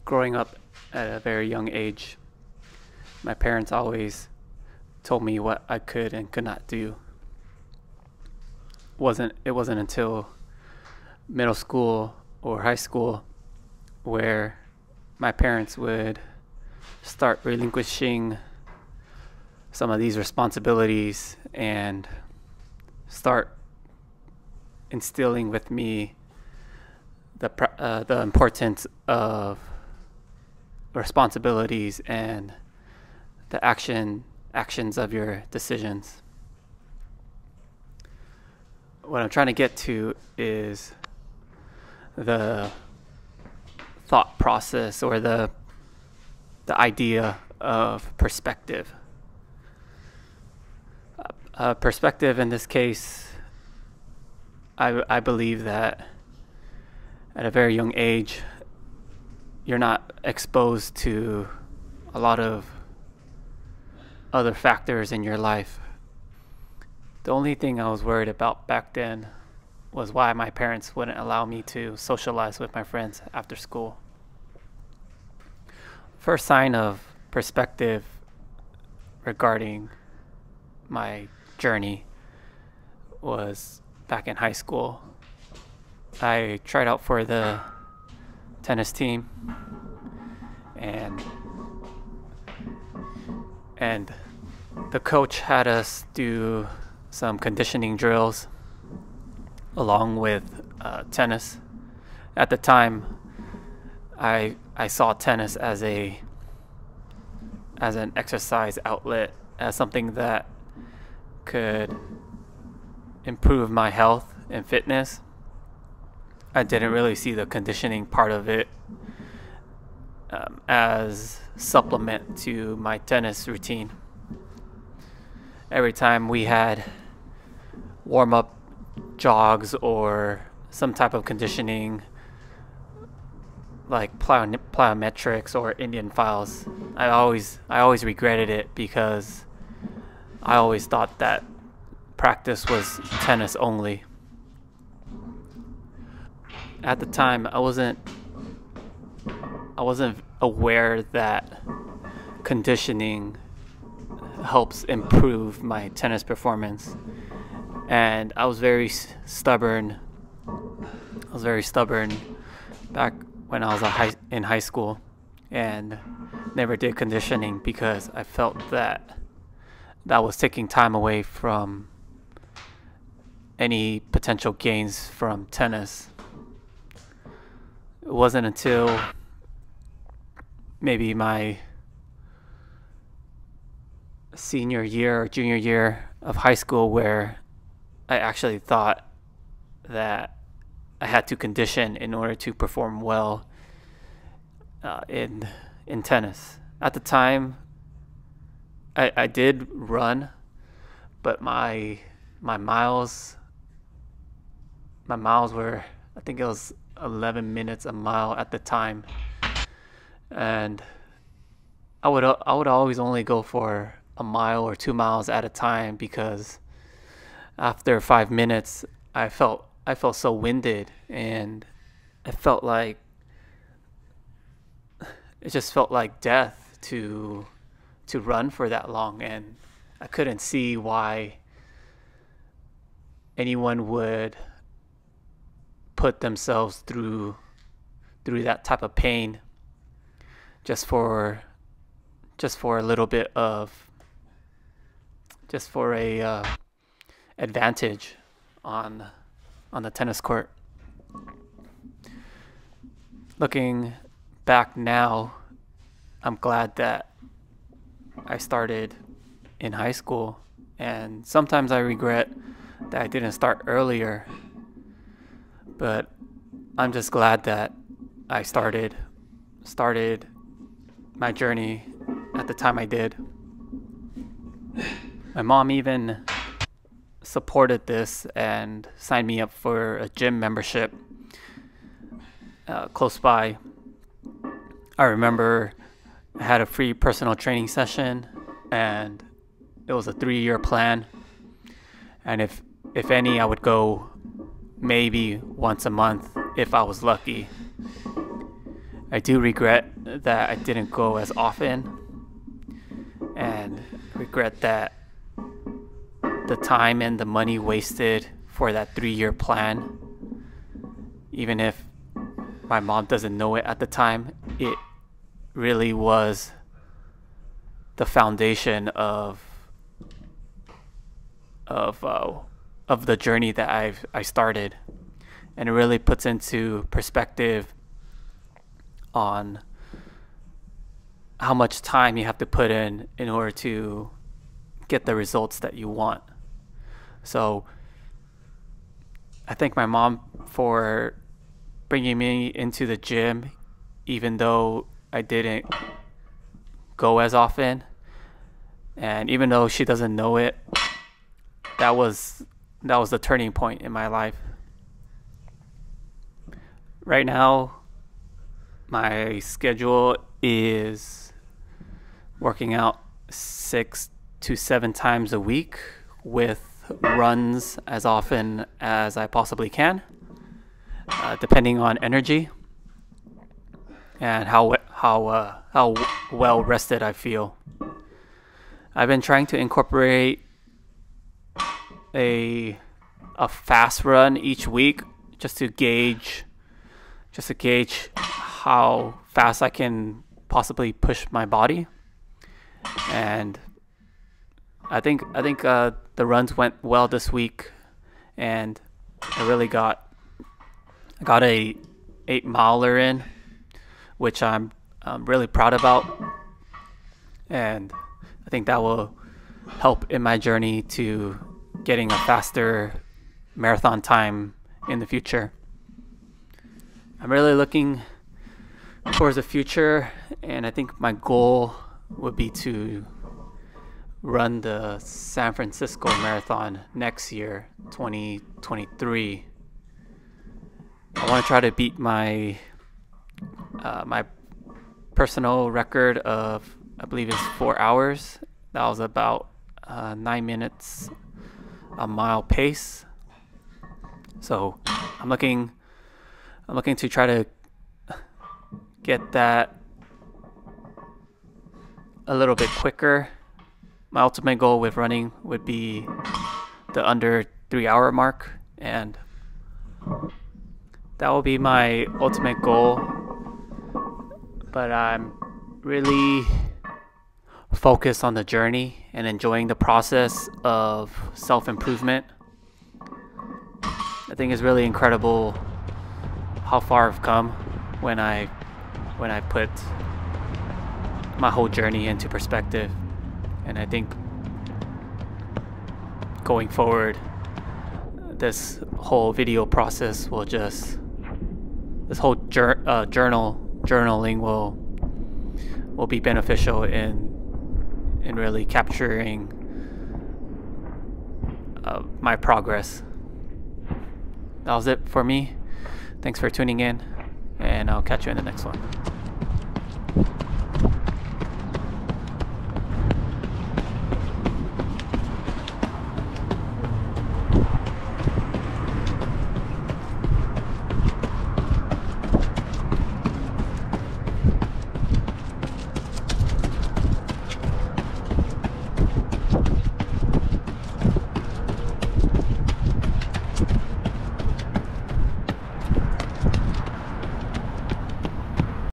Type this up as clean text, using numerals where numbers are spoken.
Growing up at a very young age, my parents always told me what I could and could not do. It wasn't until middle school or high school where my parents would start relinquishing some of these responsibilities and start instilling with me the importance of responsibilities and the actions of your decisions. What I'm trying to get to is the thought process or the idea of perspective. Perspective in this case, I believe that at a very young age, you're not exposed to a lot of other factors in your life. The only thing I was worried about back then was why my parents wouldn't allow me to socialize with my friends after school. First sign of perspective regarding my journey was back in high school. I tried out for the tennis team and the coach had us do some conditioning drills along with tennis. At the time, I saw tennis as an exercise outlet, as something that could improve my health and fitness. I didn't really see the conditioning part of it as supplement to my tennis routine. Every time we had warm-up jogs or some type of conditioning like plyometrics or Indian files, I always regretted it because I always thought that practice was tennis only. At the time, I wasn't aware that conditioning helps improve my tennis performance, and I was very stubborn. Back when I was in high school, and never did conditioning because I felt that was taking time away from any potential gains from tennis. It wasn't until maybe my senior year or junior year of high school where I actually thought that I had to condition in order to perform well in tennis. At the time, I did run, but my miles were, I think it was 11 minutes a mile at the time, and I would always only go for a mile or 2 miles at a time because after 5 minutes I felt so winded, and it just felt like death to run for that long, and I couldn't see why anyone would put themselves through that type of pain just for a little bit of advantage on the tennis court. Looking back now, I'm glad that I started in high school, and sometimes I regret that I didn't start earlier, but I'm just glad that I started my journey at the time I did. My mom even supported this and signed me up for a gym membership close by. I remember I had a free personal training session, and it was a 3-year plan, and if any, I would go maybe once a month if I was lucky. I do regret that I didn't go as often, and regret that the time and the money wasted for that 3-year plan, even if my mom doesn't know it at the time, it really was the foundation of the journey that I started, and it really puts into perspective on how much time you have to put in order to get the results that you want. So I thank my mom for bringing me into the gym, even though I didn't go as often, and even though she doesn't know it, that was the turning point in my life. Right now, my schedule is working out 6 to 7 times a week, with runs as often as I possibly can, depending on energy and how well rested I feel. I've been trying to incorporate a fast run each week, just to gauge how fast I can possibly push my body. And I think the runs went well this week, and I really got a 8-miler in, which I'm really proud about, and I think that will help in my journey to getting a faster marathon time in the future. I'm really looking towards the future, and I think my goal would be to run the San Francisco Marathon next year, 2023. I want to try to beat my personal record of, I believe it's 4 hours. That was about 9 minutes a mile pace. So I'm looking to try to get that a little bit quicker. My ultimate goal with running would be the under 3-hour mark, and that will be my ultimate goal. But I'm really focused on the journey and enjoying the process of self-improvement. I think it's really incredible how far I've come when I put my whole journey into perspective. And I think going forward, this whole video process will just, this whole journaling will be beneficial in really capturing my progress. That was it for me. Thanks for tuning in, and I'll catch you in the next one.